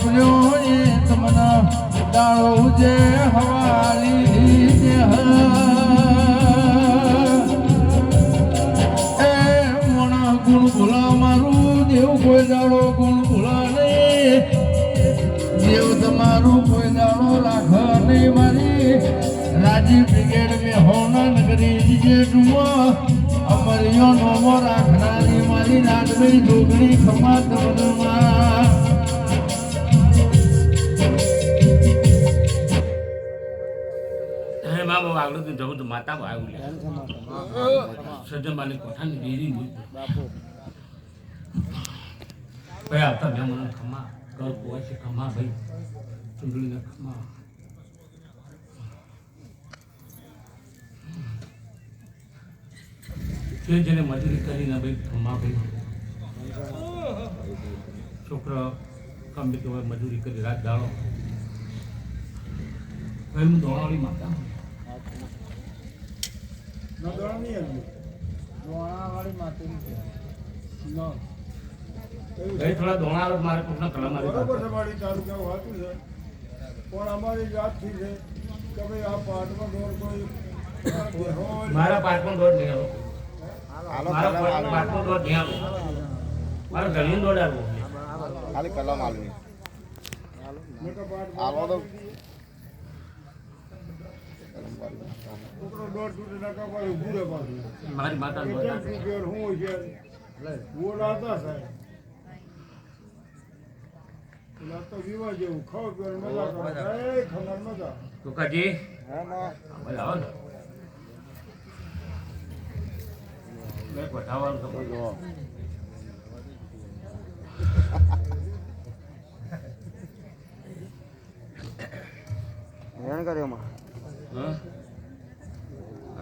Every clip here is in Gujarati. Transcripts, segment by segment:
વાપર્યો એ તમને દાળો જે હવાલી જે એ મોણા ગુણ ભૂલા મારું દેવ કોઈ દાડો ગુણ ભૂલા નહીં દેવ તમારું કોઈ દાડો લાખ નહીં મારી રાજીવ બ્રિગેડ મેં હોના નગરી જે ડુમો અમરિયો નોમો રાખનારી મારી રાતભાઈ જોગણી ખમા તમનમાં બાબુ આગળ તો જવું તો માતા આવ્યું સજ્જનબાની કોઠાની ડેરી બાપુ ભાઈ આવતા મેં મને ખમા કર હોય છે ખમા ભાઈ ચૂંટણીને ખમા જેને મજૂરી કરીને ભાઈ ખમા ભાઈ છોકરા ગમે તે હોય મજૂરી કરી રાત દાડો ભાઈ હું દોડાવાળી માતા થોડા દોણા મારે કોકના કલા મારે બરાબર છે મારી તારું કેવું સાચું છે પણ અમારી જાતથી છે કે ભાઈ આ પાટમાં દોડ કોઈ મારા પાટમાં દોડ નહીં આવો મારા પાટમાં દોડ નહીં આવો મારા ઘણી દોડ આવો ખાલી કલમ આલવી આલો તો છોકરો દોડ તૂટી નાખા પાડે ઊભું રહે પાછું મારી માતા હું છે બોલાતા સાહેબ તો વિવાહ જેવું ખાવ પીવાનું મજા કરે ખબર મજા ટોકાજી આવો ને મેં પઠાવવાનું તો બોલો હેરાન કર્યો માં હા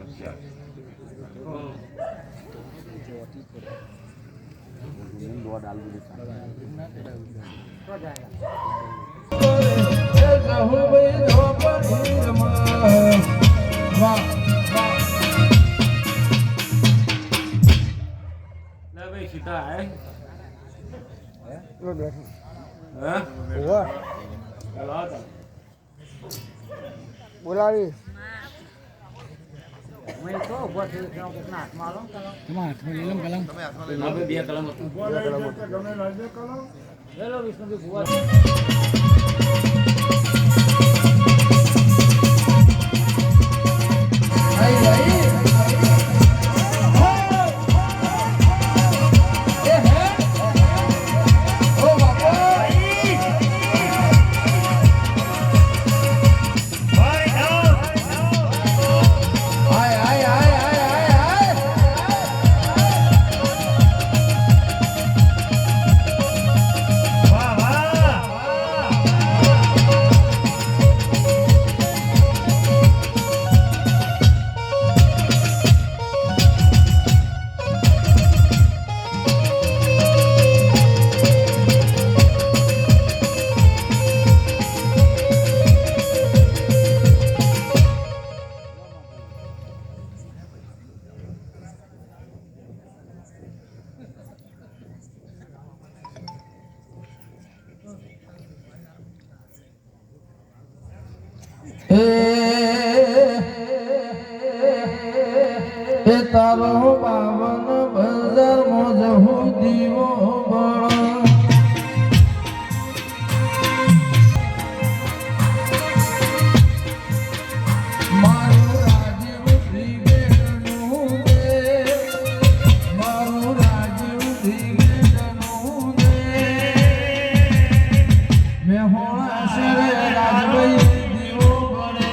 અચ્છા દોડ ડાલ દીધી સીતા હે બોલાવી બે કલમ ગમે લાગે કલમ હેલો વિષ્ણુ ભુવા તારો બાવન બજાર મોજહુ દીવો બળ મારું રાજીવ બ્રિગેડનું દે મારું રાજીવ બ્રિગેડનું દે મેં હોણા શરે રાજભાઈ દીવો બળે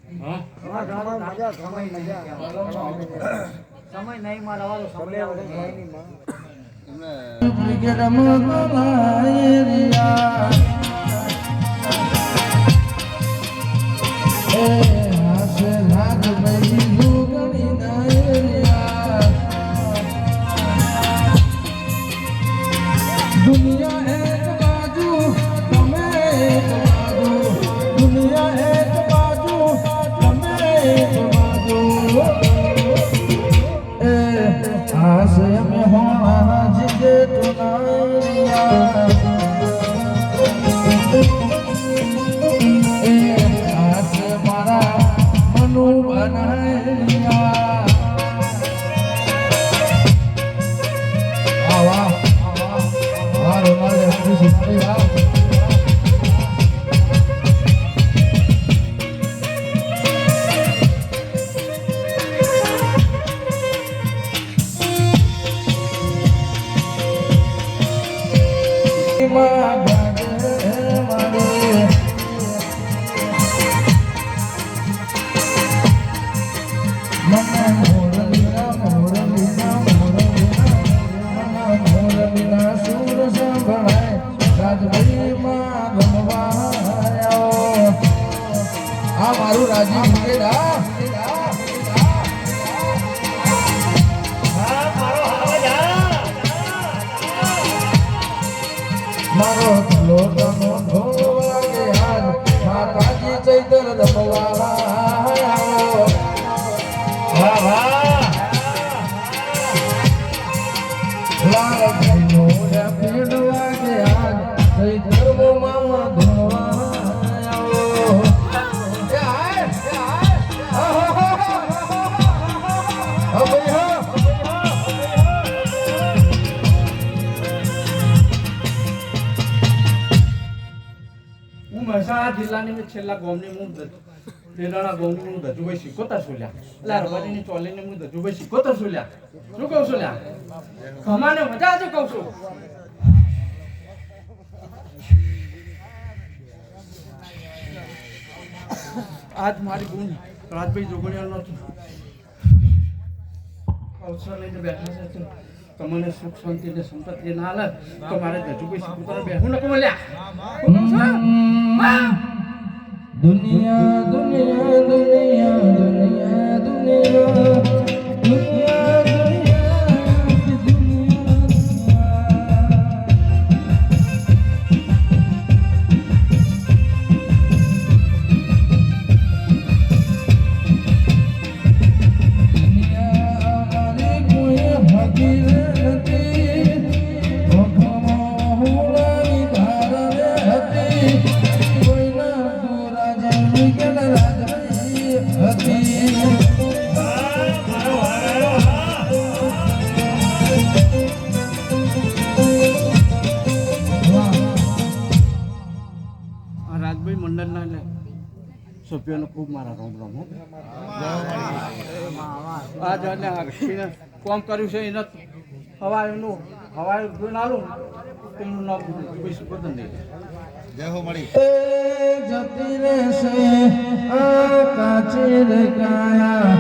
હા સમય નહીં માં રહેવાનો સમય આવે ક્રિકેટ મગલાયરિયા એ હાસે લાગ ભાઈ લોગણી નાયરિયા દુનિયા એક બાજુ તમે એક બાજુ દુનિયા એક બાજુ તમે એક બાજુ એ હાસે મે હોણા જીતે તુનાયરિયા એ હાસે મારા મનુ બનાયરિયા આવા મારો મારે ખુશી થઈ આ મારું રાજીવ મુકેડા મારો લોટનો ઢોલ વાગે આજ માતાજી ચૈતર દમવા વાહ વાહ લાલ ભાઈનો પેડ વાગે આજ ચૈતર મામા ધોવા મહેસાણા જિલ્લાની મેં છેલ્લા ગામની હું દેરાણા ગામની હું દજુભાઈ શીખોતા સોલ્યા એટલે હરબારીની ચોલીની હું દજુભાઈ શીખોતા સોલ્યા શું કહું છું લ્યા કમાને મજા આવશે કહું છું આજ મારી ગુણ રાજભાઈ જોગણિયાનો અવસર લઈને બેઠા છે તમને સુખ શાંતિ ને સંપત્તિ ના હાલે તો મારે દજુભાઈ શીખોતા બેહું ન કમલ્યા દુનિયા દુનિયા દુનિયા દુનિયા દુનિયા દુનિયા રાજભાઈ મંડળના સભ્યોને ખૂબ મારા રોમ રોમ આ જાને આ કોમ કર્યું છે એને હવાઈનું હવાઈ જોઈને આલું તેમનું નામ પૈસું પતન નહીં જય હો મળી જતી રહેશે આ કાચી રે કાયા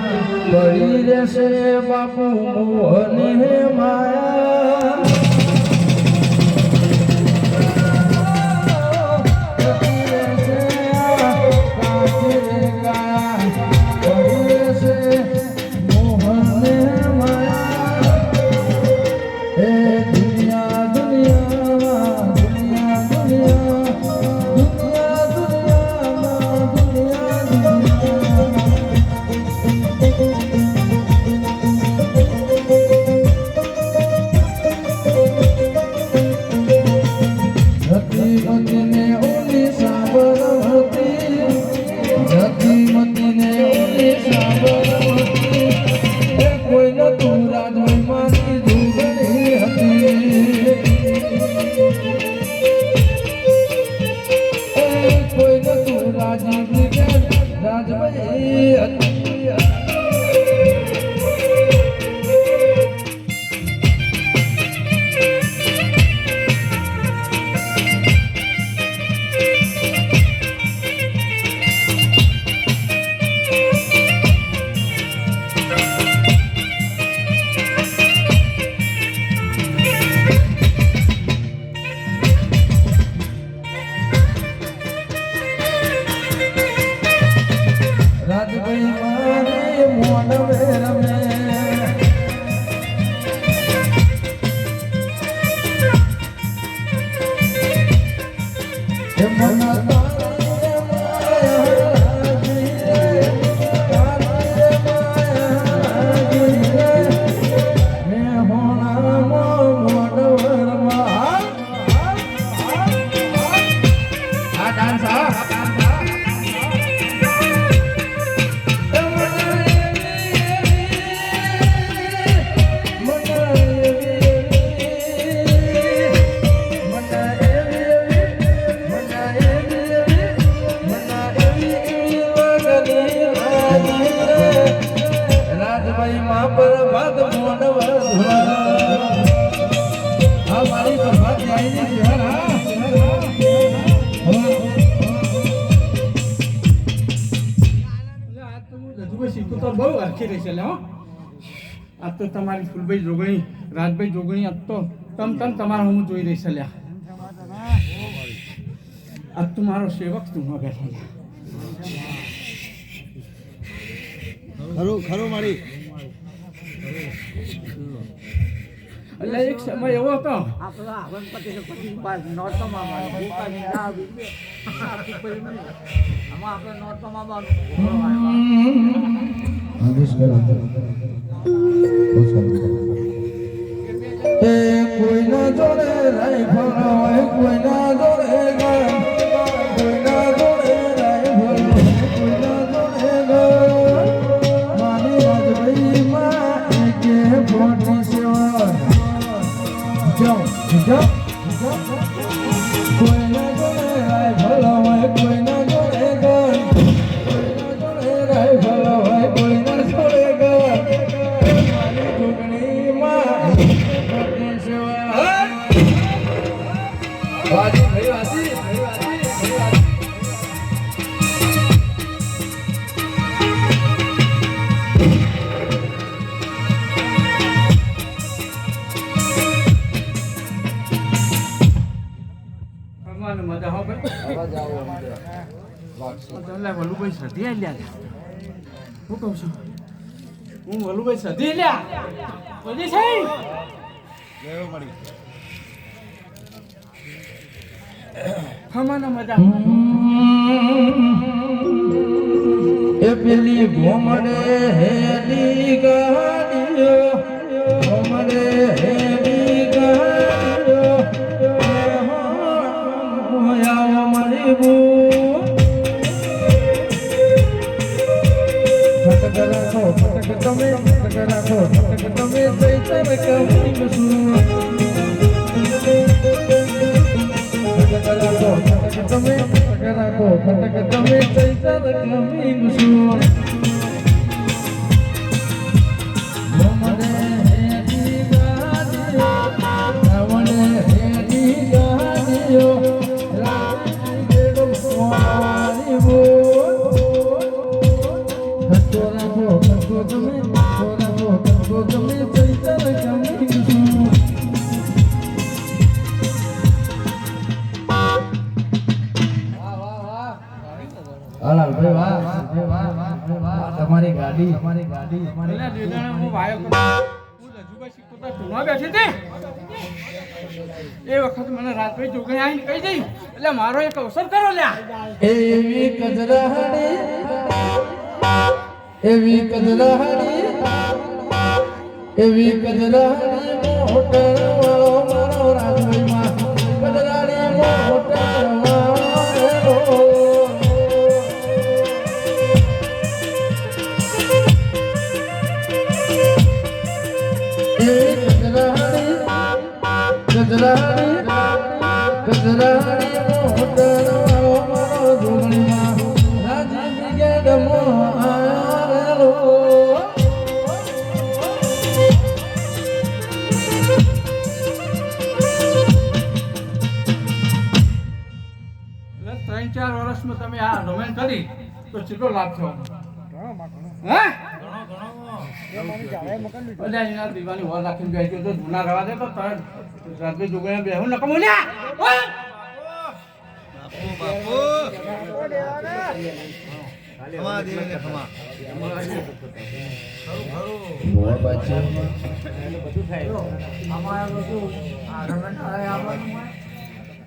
પડી રહેશે બાપુ મોહને માયા હરખી રહેશે લે હો આજ તો તમારી ફૂલભાઈ જોગણી રાજભાઈ જોગણી આજ તો તમારા હું જોઈ રહી છે લ્યા આજ તું મારો સેવક તું ન બેઠો ખરું મારી એટલે એક સમય એવો હતો કોઈના જોડે રાઈફલ હોય કોઈના જોડે ગન કોઈના જોડે રાઈફલ કોઈના જોડે ગન મારી રાજભાઈમાં એકે 47 કોઈના જોડે રાઈફલ હોય કોઈના જોડે ગન કોઈના જોડે રાઈફલ હોય કોઈના જોડે ગન મારી જોગણીમાં વાજી ભાઈ વાજી ભગવાન મજા હો ભાઈ વલુભાઈ સધી લ્યા હું કહું છું હું વલુભાઈ સધી લ્યા બધી છે ખમાના મજા એ પેલી ઘોમડે હેલી ગાડીઓ ઘોમડે હેલી ગાડીઓ આવો મારી બૂ ફટક રાખો ફટક તમે ફટક રાખો ફટક તમે ચૈતર કમી શું ફટક રાખો ફટક તમે ફટક રાખો ફટક તમે ચૈતર કમી શું ઘોમડે હેલી ગાડીઓ ઘોમડે હેલી ગાડીઓ રાજી બેડો મારી બૂ ખટકો રાખો ખટકો તમે ચૈતર કમી શું હાલ ભાઈ વાહ તમારી ગાડી પેલા દેદાણા હું વાયો કરું હું રજુભાઈ શીખોતા ટૂંવા બેઠી હતી એ વખત મને રાતભાઈ જોગણી આવીને કહી દઈ એટલે મારો એક અવસર કરો લ્યા એવી કજરાહડી મોટર વાળો મારો રાજભાઈમાં કજરાડી મોટર વાળો કજરાડી મોટર વાળો મારો જોગણીમાં રાજી બ્રિગેડમાં આવેલો એટલે 3-4 વર્ષમાં તમે આ ડોમેન કરી તો કેટલો લાભ થયો હે અલ્યા એના દીવાની વર રાખીને બેસી તો જૂના રવા દે તો તરત રાત્રે જોગણીયા બેહું નકમ ઓલ્યા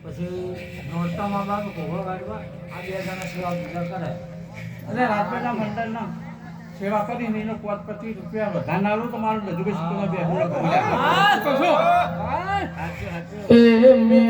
પછી નોરતામાં બાદ ઘોડો કાઢવા આ 2 જણા સેવા કરે એટલે રાજપેટા મંડળના સેવા કરીને એનો 25 રૂપિયા વધારે ના લો તો મારું બધું કઈ શીખવા બે એ મેં